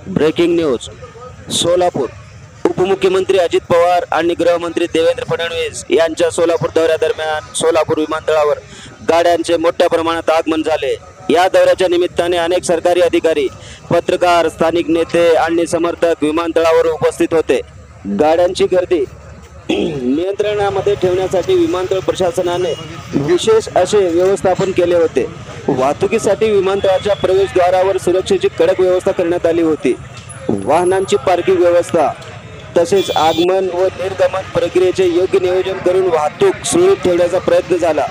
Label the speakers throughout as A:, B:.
A: Breaking news Solapur. उपमुख्यमंत्री अजित पवार आणि गृहमंत्री देवेंद्र फडणवीस यांच्या सोलापूर दौऱ्यादरम्यान सोलापूर विमानतळावर गाड्यांचे मोठ्या प्रमाणात आगमन झाले। या दौऱ्याच्या निमित्ताने अनेक सरकारी अधिकारी, पत्रकार, स्थानिक नेते आणि समर्थक विमानतळावर उपस्थित होते। गाड्यांची गर्दी नियंत्रणामध्ये ठेवण्यासाठी विमानतळ प्रशासनाने विशेष असे व्यवस्थापन केले होते। वाहतुकीसाठी विमानतळाच्या प्रवेशद्वारावर सुरक्षेची कडक व्यवस्था करण्यात आली होती। वाहनांची पार्किंग व्यवस्था तसेच आगमन व निर्गमन प्रक्रियेचे योग्य नियोजन करून वाहतूक सुरळीत ठेवण्याचा प्रयत्न झाला।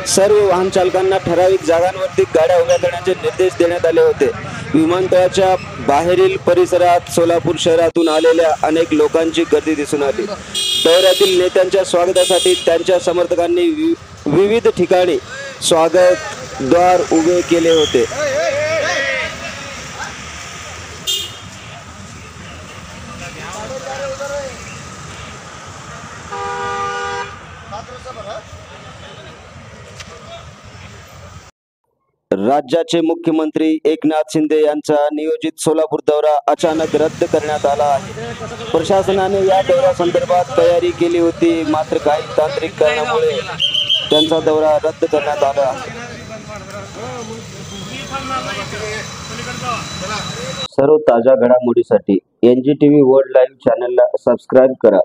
A: सर्व वाहन चालकांना ठराविक जागांवरती गाड्या उभ्या करण्याचे निर्देश देण्यात आले होते। विमानतळाच्या बाहेरील परिसरात सोलापूर शहरातून आलेल्या अनेक लोकांची गर्दी दिसून आली। दौऱ्यातील नेत्यांच्या स्वागतासाठी त्यांच्या समर्थकांनी विविध ठिकाणी स्वागत द्वार उभे केले होते। राज्याचे मुख्यमंत्री एकनाथ शिंदे यांचा नियोजित सोलापूर दौरा अचानक रद्द करण्यात आला आहे। प्रशासनाने या दौऱ्यासंदर्भात तयारी केली होती, मात्र काही तांत्रिक कारणामुळे त्यांचा दौरा रद्द करण्यात आला। सर्व ताज्या घडामोडीसाठी NGTV वर्ल्ड लाईव्ह चॅनलला सबस्क्राईब करा।